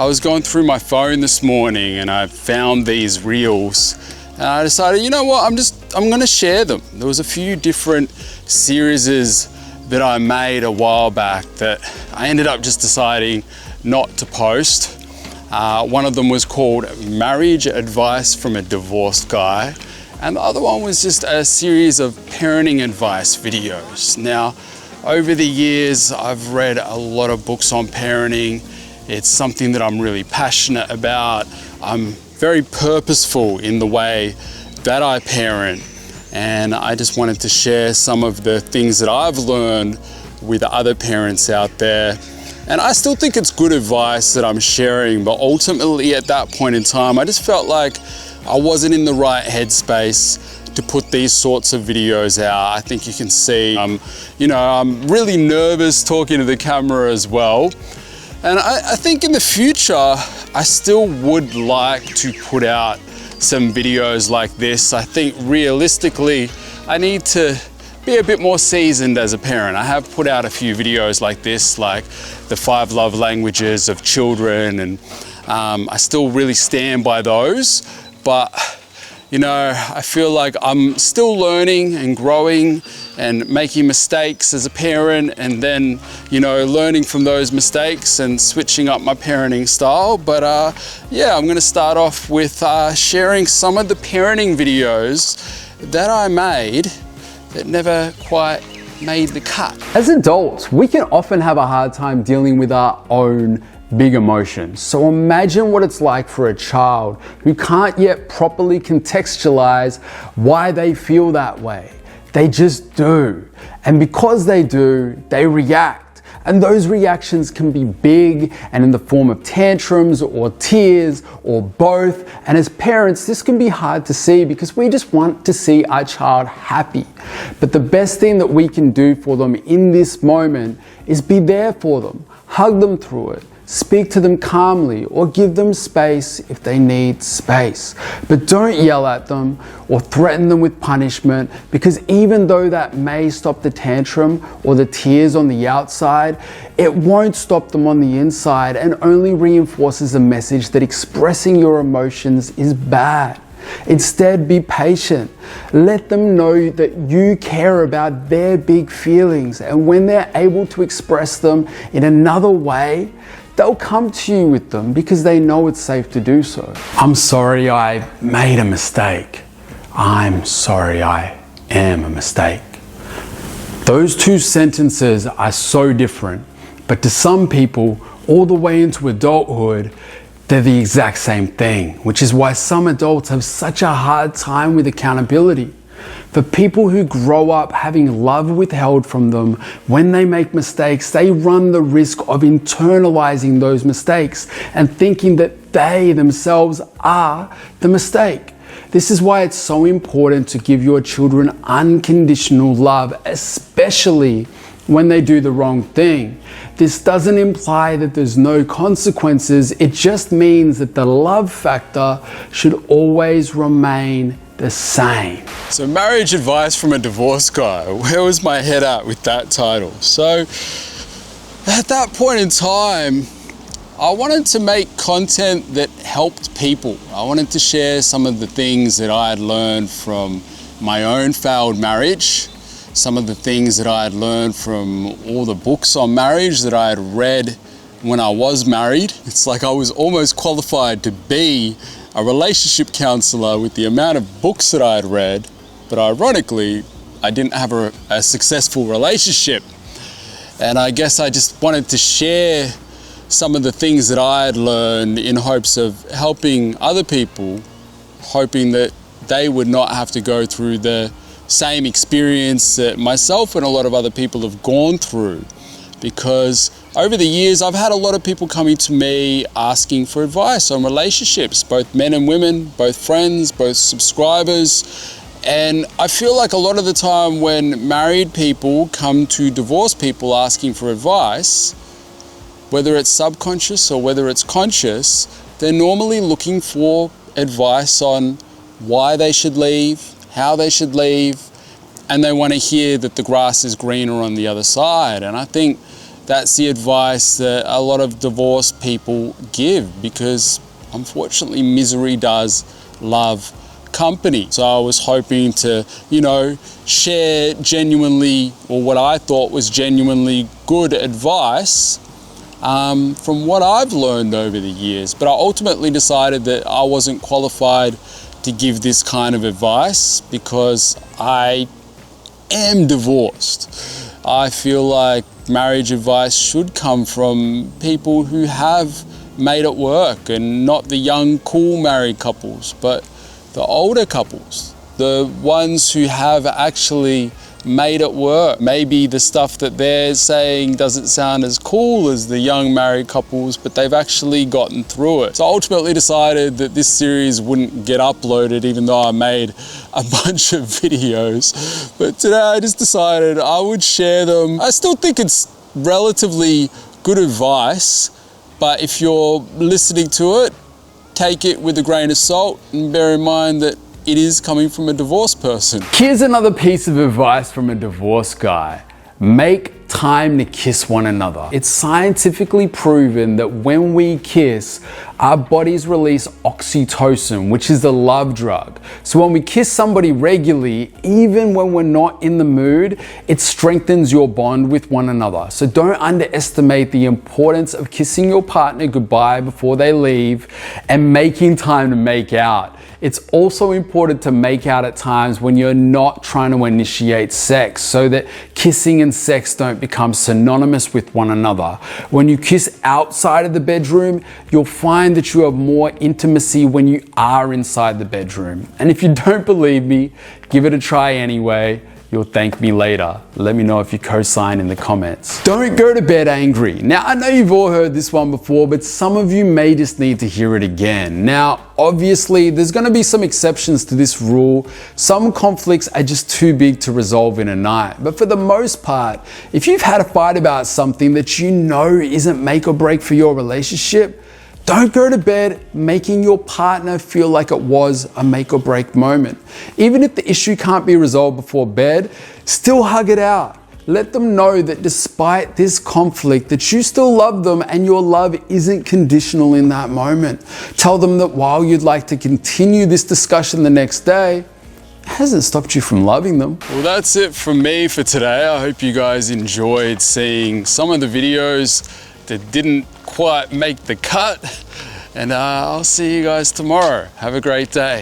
I was going through my phone this morning and I found these reels and I decided, you know what, I'm gonna share them. There was a few different series that I made a while back that I ended up just deciding not to post. One of them was called Marriage Advice from a Divorced Guy, and the other one was just a series of parenting advice videos. Now, over the years, I've read a lot of books on parenting. It's something that I'm really passionate about. I'm very purposeful in the way that I parent, and I just wanted to share some of the things that I've learned with other parents out there. And I still think it's good advice that I'm sharing, but ultimately at that point in time, I just felt like I wasn't in the right headspace to put these sorts of videos out. I think you can see, I'm really nervous talking to the camera as well. And I think in the future, I still would like to put out some videos like this. I think realistically, I need to be a bit more seasoned as a parent. I have put out a few videos like this, like the 5 love languages of children, and I still really stand by those. But I feel like I'm still learning and growing and making mistakes as a parent, and then, learning from those mistakes and switching up my parenting style. But I'm gonna start off with sharing some of the parenting videos that I made that never quite made the cut. As adults, we can often have a hard time dealing with our own big emotions. So imagine what it's like for a child who can't yet properly contextualize why they feel that way. They just do. And because they do, they react. And those reactions can be big and in the form of tantrums or tears or both. And as parents, this can be hard to see because we just want to see our child happy. But the best thing that we can do for them in this moment is be there for them, hug them through it, speak to them calmly, or give them space if they need space. But don't yell at them or threaten them with punishment, because even though that may stop the tantrum or the tears on the outside, it won't stop them on the inside and only reinforces the message that expressing your emotions is bad. Instead, be patient. Let them know that you care about their big feelings, and when they're able to express them in another way, they'll come to you with them because they know it's safe to do so. I'm sorry I made a mistake. I'm sorry I am a mistake. Those two sentences are so different, but to some people, all the way into adulthood, they're the exact same thing, which is why some adults have such a hard time with accountability. For people who grow up having love withheld from them when they make mistakes, they run the risk of internalizing those mistakes and thinking that they themselves are the mistake. This is why it's so important to give your children unconditional love, especially when they do the wrong thing. This doesn't imply that there's no consequences. It just means that the love factor should always remain the same. So Marriage Advice from a Divorced Guy, where was my head at with that title? So at that point in time, I wanted to make content that helped people. I wanted to share some of the things that I had learned from my own failed marriage, some of the things that I had learned from all the books on marriage that I had read when I was married. It's like I was almost qualified to be a relationship counselor with the amount of books that I had read, but ironically, I didn't have a successful relationship. And I guess I just wanted to share some of the things that I had learned in hopes of helping other people, hoping that they would not have to go through the same experience that myself and a lot of other people have gone through. Because over the years, I've had a lot of people coming to me asking for advice on relationships, both men and women, both friends, both subscribers. And I feel like a lot of the time when married people come to divorced people asking for advice, whether it's subconscious or whether it's conscious, they're normally looking for advice on why they should leave, how they should leave, and they want to hear that the grass is greener on the other side. And I think that's the advice that a lot of divorced people give, because unfortunately misery does love company. So I was hoping to, share genuinely, or what I thought was genuinely good advice from what I've learned over the years. But I ultimately decided that I wasn't qualified to give this kind of advice because I am divorced. I feel like marriage advice should come from people who have made it work, and not the young, cool married couples, but the older couples, the ones who have actually made it work. Maybe the stuff that they're saying doesn't sound as cool as the young married couples, but they've actually gotten through it. So I ultimately decided that this series wouldn't get uploaded, even though I made a bunch of videos. But today I just decided I would share them. I still think it's relatively good advice, but if you're listening to it, take it with a grain of salt and bear in mind that it is coming from a divorced person. Here's another piece of advice from a divorced guy. Make time to kiss one another. It's scientifically proven that when we kiss, our bodies release oxytocin, which is the love drug. So when we kiss somebody regularly, even when we're not in the mood, it strengthens your bond with one another. So don't underestimate the importance of kissing your partner goodbye before they leave and making time to make out. It's also important to make out at times when you're not trying to initiate sex, so that kissing and sex don't become synonymous with one another. When you kiss outside of the bedroom, you'll find that you have more intimacy when you are inside the bedroom. And if you don't believe me, give it a try anyway. You'll thank me later. Let me know if you co-sign in the comments. Don't go to bed angry. Now, I know you've all heard this one before, but some of you may just need to hear it again. Now, obviously, there's gonna be some exceptions to this rule. Some conflicts are just too big to resolve in a night. But for the most part, if you've had a fight about something that you know isn't make or break for your relationship, don't go to bed making your partner feel like it was a make or break moment. Even if the issue can't be resolved before bed, still hug it out. Let them know that despite this conflict, that you still love them and your love isn't conditional in that moment. Tell them that while you'd like to continue this discussion the next day, it hasn't stopped you from loving them. Well, that's it from me for today. I hope you guys enjoyed seeing some of the videos that didn't quite make the cut, and I'll see you guys tomorrow. Have a great day.